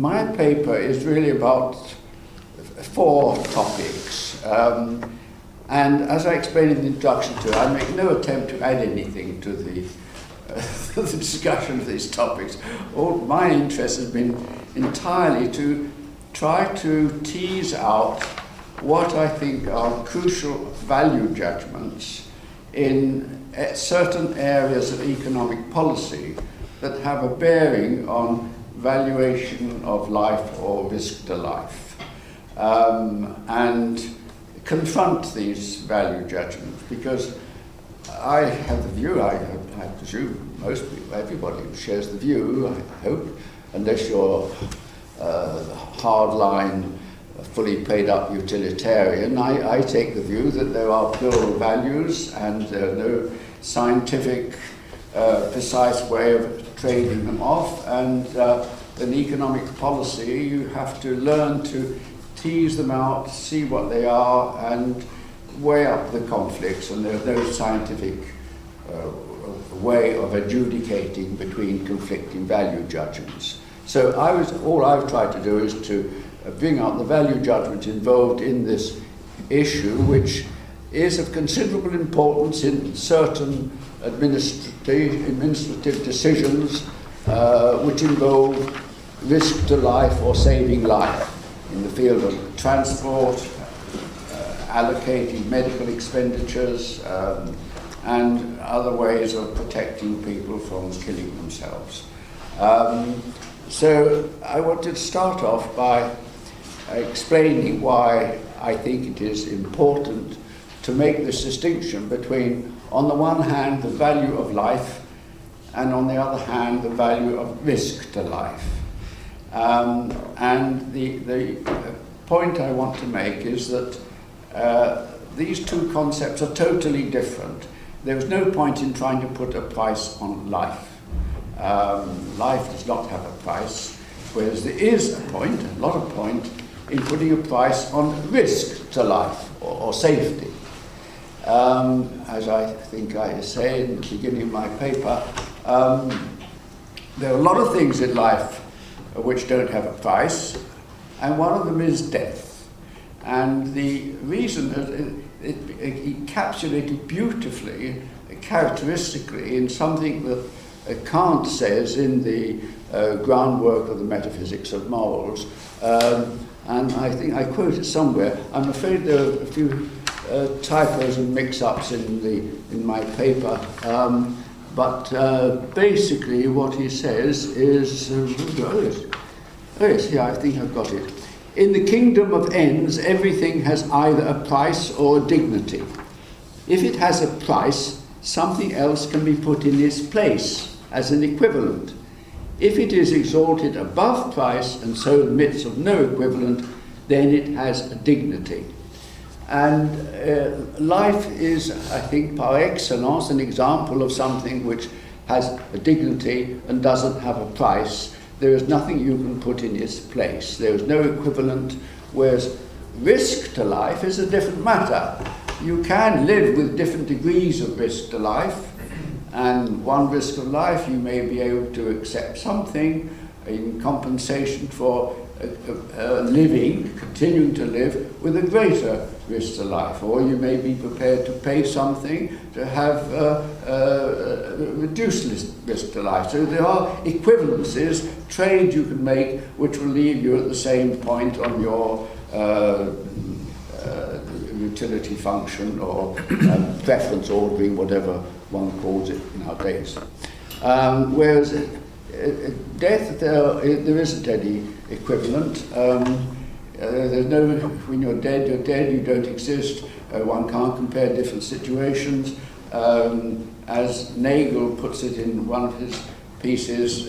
my paper is really about 4 topics. And as I explained in the introduction to it, I make no attempt to add anything to the discussion of these topics. All my interest has been entirely to try to tease out what I think are crucial value judgments in certain areas of economic policy that have a bearing on valuation of life or risk to life, and confront these value judgments, because I have the view, I presume most people, everybody shares the view, I hope, unless you're hardline, fully paid up utilitarian. I take the view that there are plural values and there are no scientific precise way of trading them off, and in economic policy you have to learn to tease them out, see what they are, and weigh up the conflicts, and there's no scientific way of adjudicating between conflicting value judgments. So all I've tried to do is to bring out the value judgment involved in this issue, which is of considerable importance in certain administrative decisions which involve risk to life or saving life in the field of transport, allocating medical expenditures, and other ways of protecting people from killing themselves. So I wanted to start off by explaining why I think it is important to make this distinction between, on the one hand, the value of life, and on the other hand, the value of risk to life. And the point I want to make is that these two concepts are totally different. There is no point in trying to put a price on life. Life does not have a price, whereas there is a point, a lot of point, in putting a price on risk to life or safety. As I think I say in the beginning of my paper, there are a lot of things in life which don't have a price, and one of them is death. And the reason that it encapsulated beautifully, characteristically, in something that Kant says in the groundwork of the metaphysics of morals, and I think I quote it somewhere. I'm afraid there are a few typos and mix-ups in my paper, but basically what he says is, I think I've got it. In the kingdom of ends, everything has either a price or a dignity. If it has a price, something else can be put in its place as an equivalent. If it is exalted above price and so admits of no equivalent, then it has a dignity. And life is, I think, par excellence, an example of something which has a dignity and doesn't have a price. There is nothing you can put in its place. There is no equivalent, whereas risk to life is a different matter. You can live with different degrees of risk to life, and one risk of life you may be able to accept something in compensation for living, continuing to live with a greater risk to life, or you may be prepared to pay something to have reduced risk to life. So there are equivalences, trade you can make, which will leave you at the same point on your utility function or preference ordering, whatever one calls it nowadays. Whereas death, there isn't any equivalent. There's no, when you're dead, you don't exist. One can't compare different situations. As Nagel puts it in one of his pieces,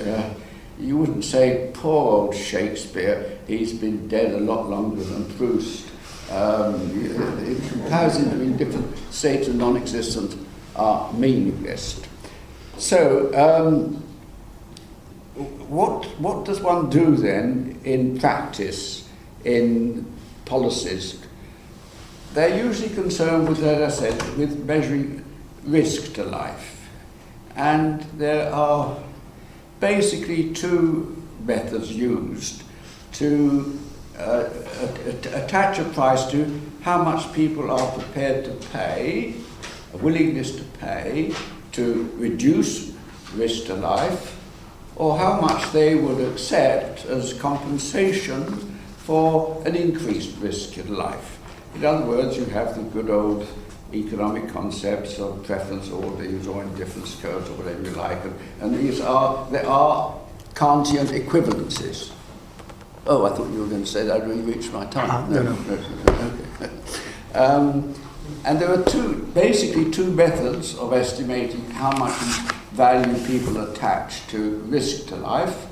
you wouldn't say, poor old Shakespeare, he's been dead a lot longer than Proust. The comparison between different states of non-existence are meaningless. So, what does one do then in practice, in policies? They're usually concerned with, as I said, with measuring risk to life. And there are basically two methods used. to attach a price to how much people are prepared to pay, a willingness to pay, to reduce risk to life, or how much they would accept as compensation for an increased risk in life. In other words, you have the good old economic concepts of preference orders or indifference curves or whatever you like, and there are Kantian equivalencies. Oh, I thought you were going to say that I'd really reached my time. No. Okay. And there are basically two methods of estimating how much value people attach to risk to life.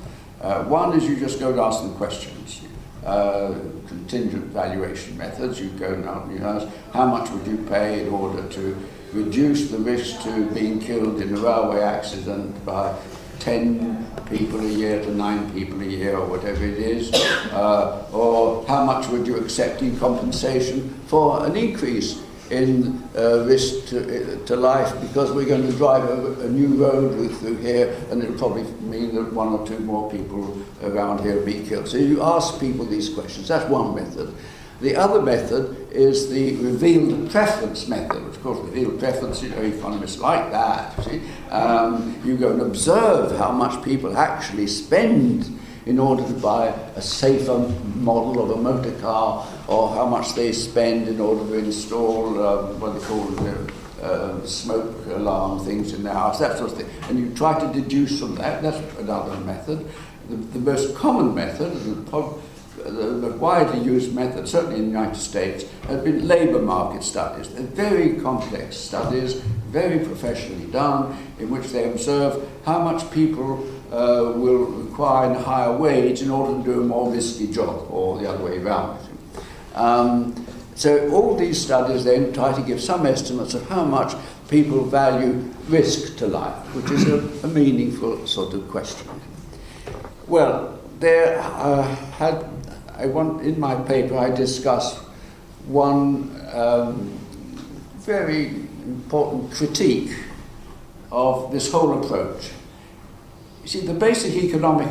One is you just go and ask them questions. Contingent valuation methods. You go and you ask, how much would you pay in order to reduce the risk to being killed in a railway accident by 10 people a year to 9 people a year, or whatever it is, or how much would you accept in compensation for an increase in risk to life because we're going to drive a new road through here, and it'll probably mean that 1 or 2 more people around here will be killed. So you ask people these questions. That's one method. The other method is the revealed preference method. Of course, revealed preference, economists like that. You see? You go and observe how much people actually spend in order to buy a safer model of a motor car, or how much they spend in order to install what they call smoke alarm things in their house, that sort of thing. And you try to deduce from that. That's another method. The most common method, the widely used method, certainly in the United States, has been labour market studies. They're very complex studies, very professionally done, in which they observe how much people will require a higher wage in order to do a more risky job, or the other way around. So all these studies then try to give some estimates of how much people value risk to life, which is a meaningful sort of question. Well, in my paper I discuss one very important critique of this whole approach. You see, the basic economic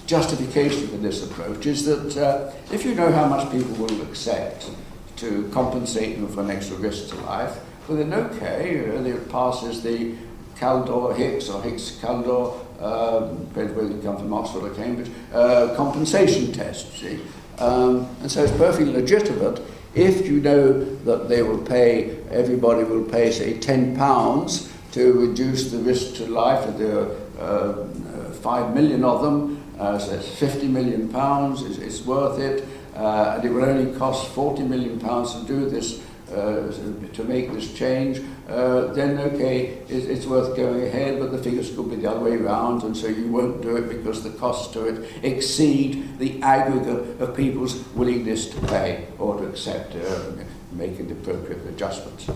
justification for this approach is that if you know how much people will accept to compensate them for an extra risk to life, well then okay, it passes the Kaldor-Hicks or Hicks-Kaldor, depends whether you come from Oxford or Cambridge, compensation test, see. And so it's perfectly legitimate if you know that everybody will pay, say, £10 to reduce the risk to life, and there are 5 million of them, so that's £50 million, it's worth it, and it will only cost £40 million to do this, to make this change, then okay, it's worth going ahead, but the figures could be the other way around, and so you won't do it because the costs to it exceed the aggregate of people's willingness to pay or to accept, making the appropriate adjustments.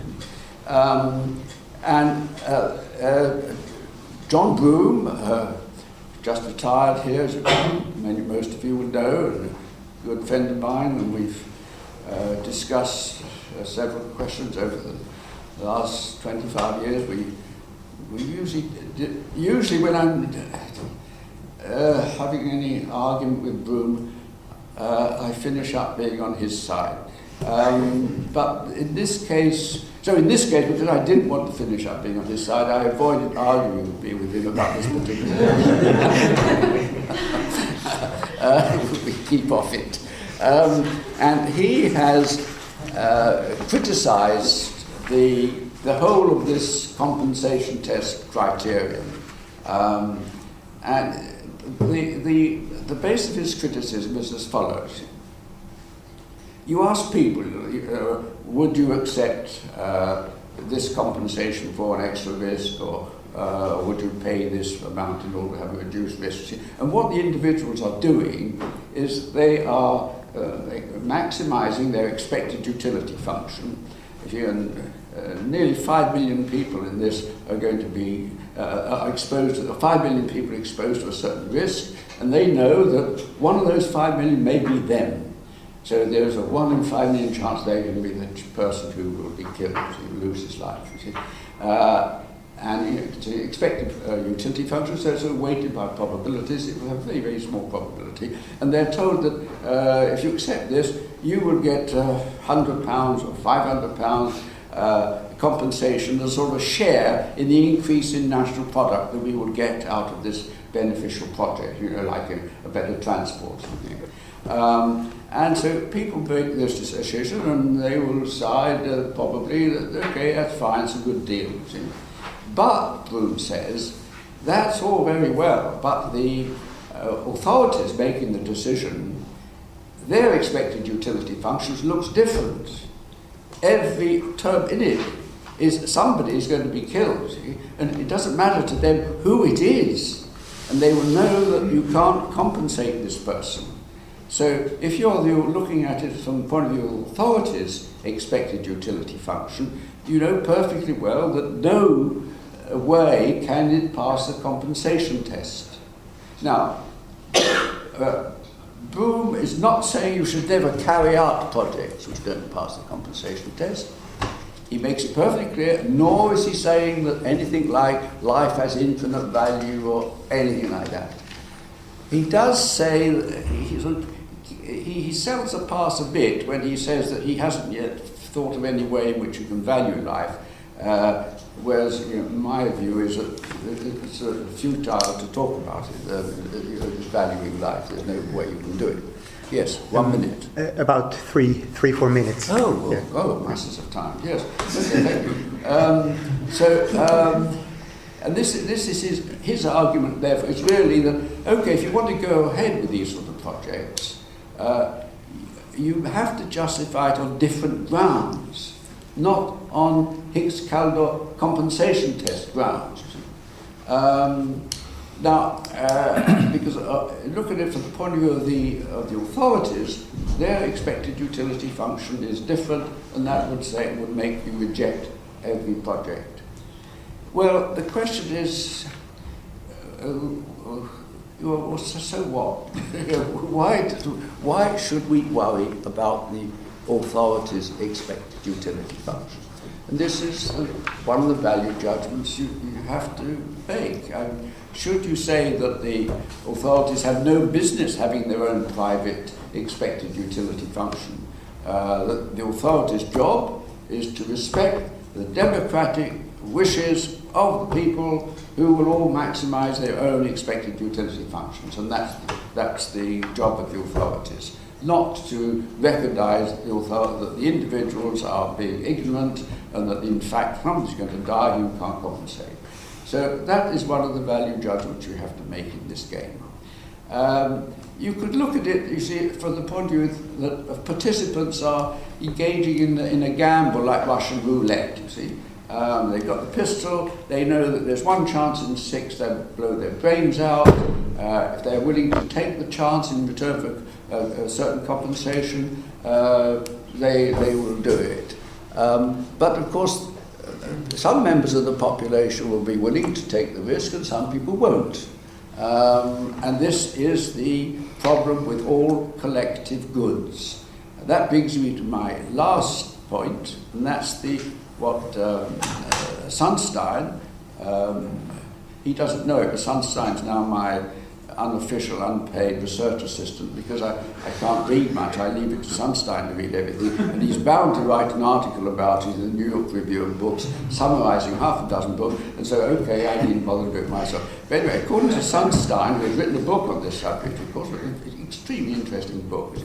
John Broome, just retired here, as most of you will know, and a good friend of mine, and we've discussed several questions over the last 25 years. We usually when I'm having any argument with Broome, I finish up being on his side. But in this case, because I didn't want to finish up being on his side, I avoided arguing with him about this particular issue. We keep off it. And he has criticised the whole of this compensation test criterion. And the base of his criticism is as follows. You ask people, would you accept this compensation for an extra risk, or would you pay this amount in order to have a reduced risk? And what the individuals are doing is they are maximising their expected utility function. Nearly 5 million people in this are going to be exposed to 5 million people exposed to a certain risk, and they know that one of those 5 million may be them. So there's a 1 in 5 million chance they're going to be the person who will be killed, who will lose his life. You see. and it's an expected utility function, so it's weighted by probabilities. It will have a very, very small probability. And they're told that if you accept this, you will get £100 or £500 compensation as sort of a share in the increase in national product that we will get out of this beneficial project, like a better transport or something. And so people make this decision and they will decide probably that, okay, that's fine, it's a good deal. See? But, Broom says, that's all very well, but the authorities making the decision, their expected utility functions looks different. Every term in it is somebody is going to be killed, see? And it doesn't matter to them who it is, and they will know that you can't compensate this person. So if you're looking at it from the point of view of authorities' expected utility function, you know perfectly well that no way can it pass the compensation test. Now, Broom is not saying you should never carry out projects which don't pass the compensation test. He makes it perfectly clear, nor is he saying that anything like life has infinite value or anything like that. He does say that he sells a pass a bit when he says that he hasn't yet thought of any way in which you can value life, whereas my view is that it's futile to talk about it, valuing life. There's no way you can do it. Yes, 1 minute. About 4 minutes. Oh, yeah. Oh, masses of time. Yes. Okay, thank you. And this is his argument. Therefore, it's really that if you want to go ahead with these sort of projects, you have to justify it on different grounds, not on Higgs-Kaldor compensation test grounds. Because look at it from the point of view of the authorities, their expected utility function is different, and that would make you reject every project. Well, the question is, so what? Why should we worry about the authorities' expected utility function? And this is one of the value judgments you have to make. Should you say that the authorities have no business having their own private expected utility function? That the authorities' job is to respect the democratic wishes of the people who will all maximise their own expected utility functions, and that's the job of the authorities. Not to recognise that the individuals are being ignorant and that in fact somebody's going to die who can't compensate. So that is one of the value judgments you have to make in this game. You could look at it, you see, from the point of view that participants are engaging in a gamble like Russian roulette, you see. They've got the pistol, they know that there's one chance in 6 they'll blow their brains out. If they're willing to take the chance in return for a certain compensation, they will do it. But of course, some members of the population will be willing to take the risk and some people won't. And this is the problem with all collective goods. That brings me to my last point, and that's what Sunstein, he doesn't know it, but Sunstein's now my unofficial, unpaid research assistant, because I can't read much. I leave it to Sunstein to read everything, and he's bound to write an article about it in the New York Review of Books, summarising half a dozen books, and so, okay, I didn't bother to do it myself. But anyway, according to Sunstein, who's written a book on this subject, of course, an extremely interesting book,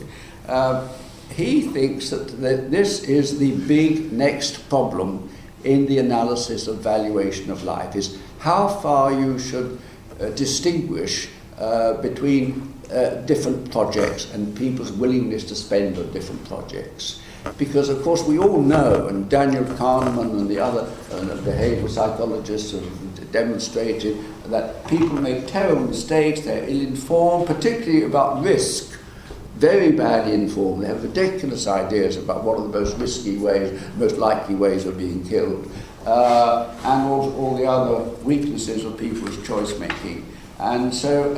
he thinks that this is the big next problem in the analysis of valuation of life, is how far you should distinguish between different projects and people's willingness to spend on different projects. Because, of course, we all know, and Daniel Kahneman and the other behavioural psychologists have demonstrated, that people make terrible mistakes, they're ill-informed, particularly about risk. Very badly informed. They have ridiculous ideas about what are the most risky ways, most likely ways of being killed, and all the other weaknesses of people's choice making. And so,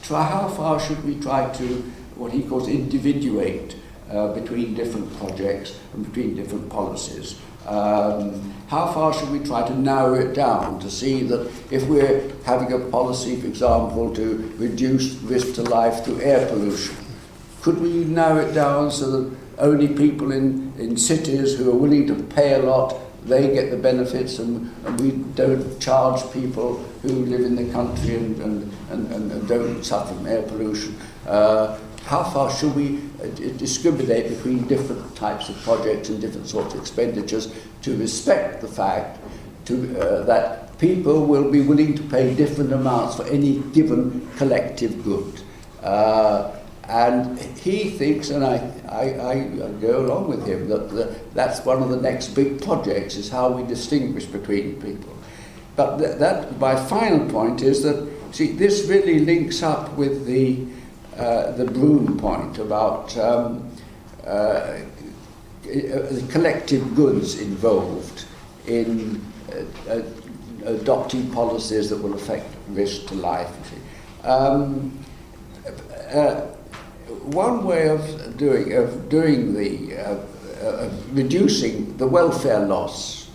how far should we try to, what he calls, individuate between different projects and between different policies? How far should we try to narrow it down to see that if we're having a policy, for example, to reduce risk to life through air pollution, could we narrow it down so that only people in cities who are willing to pay a lot, they get the benefits, and we don't charge people who live in the country and don't suffer from air pollution? How far should we discriminate between different types of projects and different sorts of expenditures to respect the fact that people will be willing to pay different amounts for any given collective good? And he thinks, and I go along with him, that that's one of the next big projects, is how we distinguish between people. But my final point is that, see, this really links up with the Broom point about collective goods involved in adopting policies that will affect risk to life. One way of reducing the welfare loss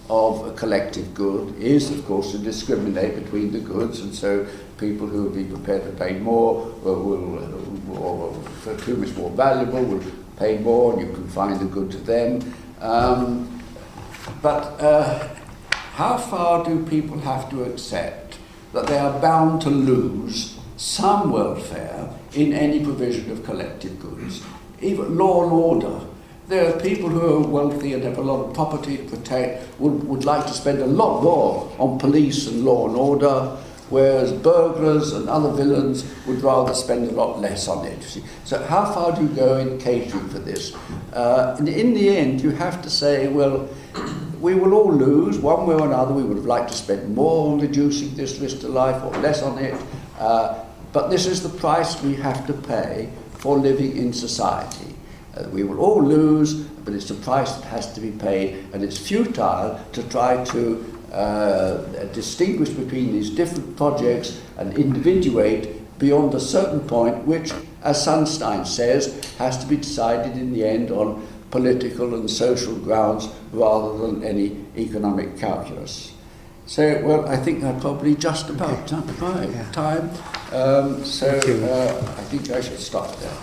of a collective good is, of course, to discriminate between the goods, and so people who will be prepared to pay more or for whom it's more valuable will pay more, and you can find the good to them. But how far do people have to accept that they are bound to lose some welfare in any provision of collective goods? Even law and order. There are people who are wealthy and have a lot of property to protect, would like to spend a lot more on police and law and order, whereas burglars and other villains would rather spend a lot less on it. See? So how far do you go in catering for this? And in the end, you have to say, well, we will all lose one way or another. We would have liked to spend more on reducing this risk to life or less on it. But this is the price we have to pay for living in society. We will all lose, but it's the price that has to be paid, and it's futile to try to distinguish between these different projects and individuate beyond a certain point, which, as Sunstein says, has to be decided in the end on political and social grounds rather than any economic calculus. So, well, I think I'm probably just about time. I think I should stop there.